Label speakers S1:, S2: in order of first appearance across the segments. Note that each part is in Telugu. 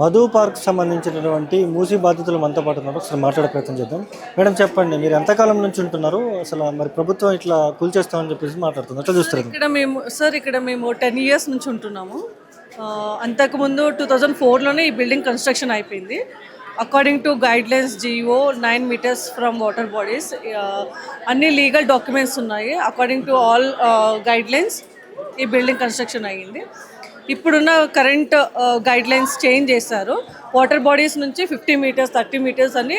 S1: మధు పార్క్ సంబంధించినటువంటి మూసీ బాధితులు మనతో పాటు ఉన్నారు. ఒకసారి మాట్లాడే ప్రయత్నం చేద్దాం. మేడం చెప్పండి, మీరు ఎంతకాలం నుంచి ఉంటున్నారు? అసలు మరి ప్రభుత్వం ఇట్లా కూల్చేస్తామని చెప్పేసి మాట్లాడుతుంది, ఎట్లా చూస్తారు?
S2: ఇక్కడ మేము 10 ఇయర్స్ నుంచి ఉంటున్నాము. అంతకుముందు 2004లోనే ఈ బిల్డింగ్ కన్స్ట్రక్షన్ అయిపోయింది. According to guidelines GO 9 metres from water bodies, అన్ని లీగల్ డాక్యుమెంట్స్ ఉన్నాయి. అకార్డింగ్ టు ఆల్ గైడ్లైన్స్ ఈ బిల్డింగ్ కన్స్ట్రక్షన్ అయ్యింది. ఇప్పుడున్న కరెంట్ గైడ్లైన్స్ చేంజ్ చేశారు. వాటర్ బాడీస్ నుంచి 50 మీటర్స్ 30 మీటర్స్ అని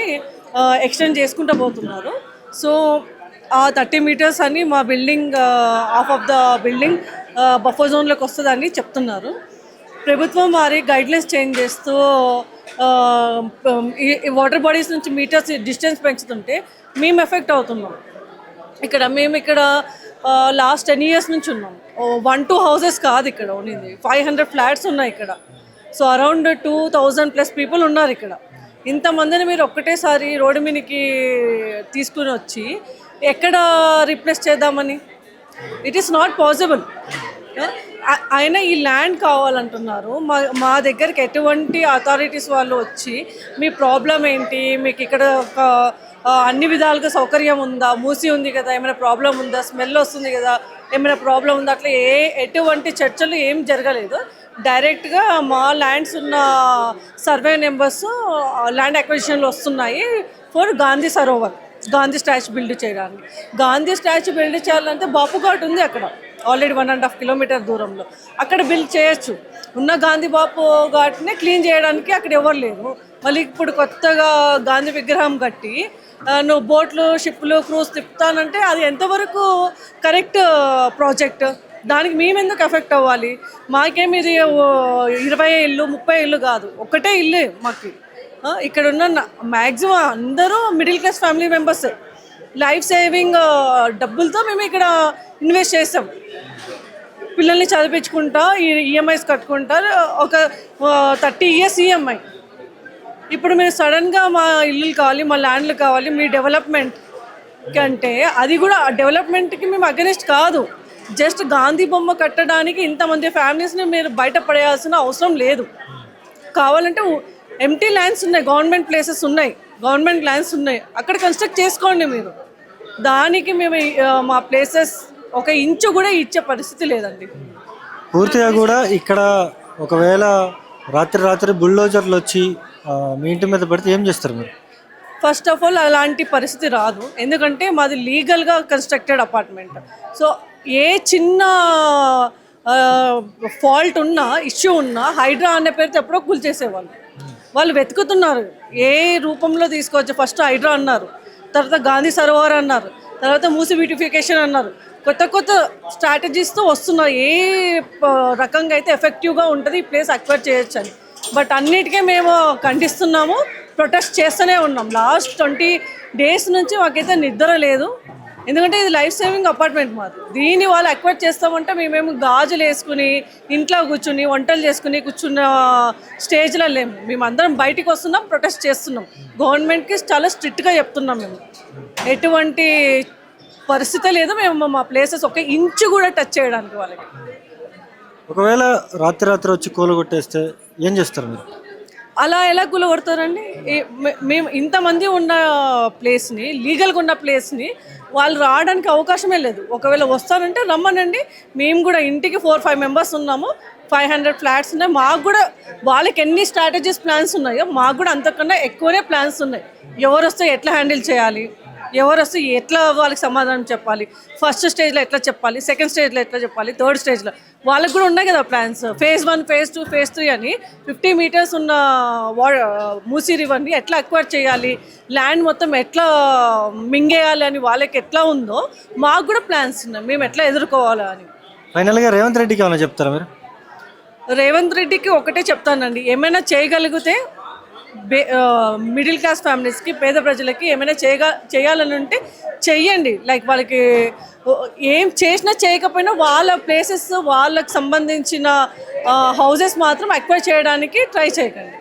S2: ఎక్స్టెండ్ చేసుకుంటూ పోతున్నారు. సో ఆ 30 మీటర్స్ అని మా building half of the building buffer జోన్లోకి వస్తుందని చెప్తున్నారు. ప్రభుత్వం వారి గైడ్లైన్స్ చేంజ్ చేస్తూ ఈ వాటర్ బాడీస్ నుంచి మీటర్స్ డిస్టెన్స్ పెంచుతుంటే మేము ఎఫెక్ట్ అవుతున్నాం. మేము ఇక్కడ లాస్ట్ 10 ఇయర్స్ నుంచి ఉన్నాం. 1-2 హౌసెస్ కాదు ఇక్కడ ఉన్నది, 500 ఫ్లాట్స్ ఉన్నాయి ఇక్కడ. సో అరౌండ్ 2000+ పీపుల్ ఉన్నారు ఇక్కడ. ఇంతమందిని మీరు ఒక్కటేసారి రోడ్డు మీదకి తీసుకుని వచ్చి ఎక్కడ రీప్లేస్ చేద్దామని? It is not possible. అయినా ఈ ల్యాండ్ కావాలంటున్నారు. మా దగ్గరికి ఎటువంటి అథారిటీస్ వాళ్ళు వచ్చి మీ ప్రాబ్లం ఏంటి, మీకు ఇక్కడ అన్ని విధాలుగా సౌకర్యం ఉందా, మూసి ఉంది కదా, ఏమైనా ప్రాబ్లం ఉందా, స్మెల్ వస్తుంది కదా, ఏమైనా ప్రాబ్లం ఉందా, అట్లా ఎటువంటి చర్చలు ఏం జరగలేదు. డైరెక్ట్గా మా ల్యాండ్స్ ఉన్న సర్వే నెంబర్స్ ల్యాండ్ అక్విజిషన్లు వస్తున్నాయి for Gandhi Sarovar, Gandhi statue build చేయడానికి. గాంధీ స్టాచ్యూ బిల్డ్ చేయాలంటే బాపు ఘాట్ ఉంది అక్కడ, ఆల్రెడీ 1.5 కిలోమీటర్ దూరంలో. అక్కడ బిల్డ్ చేయొచ్చు. ఉన్న గాంధీ బాపు ఘాట్ని క్లీన్ చేయడానికి అక్కడ ఎవరు లేరు. మళ్ళీ ఇప్పుడు కొత్తగా గాంధీ విగ్రహం కట్టి నువ్వు బోట్లు, షిప్లు, క్రూజ్ తిప్పుతానంటే అది ఎంతవరకు కరెక్ట్ ప్రాజెక్ట్? దానికి మేము ఎందుకు ఎఫెక్ట్ అవ్వాలి? మాకేమి ఇది 20 ఇల్లు 30 ఇల్లు కాదు, ఒకటే ఇల్లు మాకు. ఇక్కడ ఉన్న మ్యాక్సిమం అందరూ middle class family members. Life saving డబ్బులతో మేము ఇక్కడ ఇన్వెస్ట్ చేస్తాం. పిల్లల్ని చదివించుకుంటా, ఈఎంఐస్ కట్టుకుంటారు. ఒక 30 ఇయర్స్ ఈఎంఐ. ఇప్పుడు మీరు సడన్గా మా ఇల్లులు కావాలి, మా ల్యాండ్లు కావాలి, మీ డెవలప్మెంట్ కంటే అది కూడా డెవలప్మెంట్కి మేము అగెనిస్ట్ కాదు. జస్ట్ గాంధీ బొమ్మ కట్టడానికి ఇంతమంది ఫ్యామిలీస్ని మీరు బయట పడేయాల్సిన అవసరం లేదు. కావాలంటే ఎంటీ ల్యాండ్స్ ఉన్నాయి, గవర్నమెంట్ ప్లేసెస్ ఉన్నాయి, గవర్నమెంట్ ల్యాండ్స్ ఉన్నాయి, అక్కడ కన్స్ట్రక్ట్ చేసుకోండి మీరు. దానికి మేము మా ప్లేసెస్ ఒక ఇంచు కూడా ఇచ్చే పరిస్థితి లేదండి.
S1: పూర్తిగా కూడా ఇక్కడ ఒకవేళ రాత్రి బుల్డోజర్లు వచ్చి మీ ఇంటి మీద పడితే ఏం చేస్తారు మీరు?
S2: ఫస్ట్ ఆఫ్ ఆల్ అలాంటి పరిస్థితి రాదు, ఎందుకంటే మాది లీగల్గా కన్స్ట్రక్టెడ్ అపార్ట్మెంట్. సో ఏ చిన్న ఫాల్ట్ ఉన్నా, ఇష్యూ ఉన్నా హైడ్రా అనే పేరుతో ఎప్పుడో కూల్చేసేవాళ్ళు. వాళ్ళు వెతుకుతున్నారు ఏ రూపంలో తీసుకోవచ్చు. ఫస్ట్ హైడ్రా అన్నారు, తర్వాత గాంధీ సరోవర్ అన్నారు, తర్వాత మూసి బ్యూటిఫికేషన్ అన్నారు. కొత్త స్ట్రాటజీస్తో వస్తున్నారు ఏ రకంగా అయితే ఎఫెక్టివ్గా ఉంటుంది ఈ ప్లేస్ అక్వైర్ చేయొచ్చు అని. బట్ అన్నిటికీ మేము ఖండిస్తున్నాము, ప్రొటెస్ట్ చేస్తూనే ఉన్నాం. లాస్ట్ 20 డేస్ నుంచి మాకైతే నిద్ర లేదు. ఎందుకంటే ఇది లైఫ్ సేవింగ్ అపార్ట్మెంట్ మాది. దీన్ని వాళ్ళు అక్వైర్ చేస్తామంటే మేమేమో గాజులు వేసుకుని ఇంట్లో కూర్చుని వంటలు చేసుకుని కూర్చున్న స్టేజ్లో లేము. మేమందరం బయటికి వస్తున్నాం, ప్రొటెస్ట్ చేస్తున్నాం. గవర్నమెంట్కి చాలా స్ట్రిక్ట్గా చెప్తున్నాం. మేము ఎటువంటి పరిస్థితి లేదు, మేము మా ప్లేసెస్ ఒక ఇంచు కూడా టచ్ చేయడానికి వాళ్ళకి.
S1: ఒకవేళ రాత్రి వచ్చి కూలగొట్టేస్తే ఏం చేస్తారు మీరు?
S2: అలా ఎలా కూలగొడతారండి? మేము ఇంతమంది ఉన్న ప్లేస్ని, లీగల్గా ఉన్న ప్లేస్ని వాళ్ళు రావడానికి అవకాశమే లేదు. ఒకవేళ వస్తారంటే రమ్మనండి. మేము కూడా ఇంటికి 4-5 మెంబర్స్ ఉన్నాము, 500 ఫ్లాట్స్ ఉన్నాయి. మాకు కూడా వాళ్ళకి ఎన్ని స్ట్రాటజీస్ ప్లాన్స్ ఉన్నాయో మాకు కూడా అంతకన్నా ఎక్కువనే ప్లాన్స్ ఉన్నాయి. ఎవరు వస్తే ఎట్లా హ్యాండిల్ చేయాలి, ఎవరు వస్తే ఎట్లా వాళ్ళకి సమాధానం చెప్పాలి, ఫస్ట్ స్టేజ్లో ఎట్లా చెప్పాలి, సెకండ్ స్టేజ్లో ఎట్లా చెప్పాలి, థర్డ్ స్టేజ్లో వాళ్ళకి కూడా ఉన్నాయి కదా ప్లాన్స్. ఫేజ్ 1, ఫేజ్ 2, ఫేజ్ 3 అని 50 మీటర్స్ ఉన్న మూసీ రివర్ని ఎట్లా అక్వైర్ చేయాలి, ల్యాండ్ మొత్తం ఎట్లా మింగేయాలి అని వాళ్ళకి ఎట్లా ఉందో మాకు కూడా ప్లాన్స్ ఉన్నాయి, మేము ఎట్లా ఎదుర్కోవాలా అని.
S1: ఫైనల్గా రేవంత్ రెడ్డికి ఏమైనా చెప్తారా మీరు?
S2: రేవంత్ రెడ్డికి ఒకటే చెప్తానండి, ఏమైనా చేయగలిగితే మిడిల్ క్లాస్ ఫ్యామిలీస్కి, పేద ప్రజలకి ఏమైనా చేయాలని ఉంటే చెయ్యండి. లైక్ వాళ్ళకి ఏం చేసినా చేయకపోయినా వాళ్ళ ప్లేసెస్, వాళ్ళకి సంబంధించిన హౌసెస్ మాత్రం అక్వైర్ చేయడానికి ట్రై చేయకండి.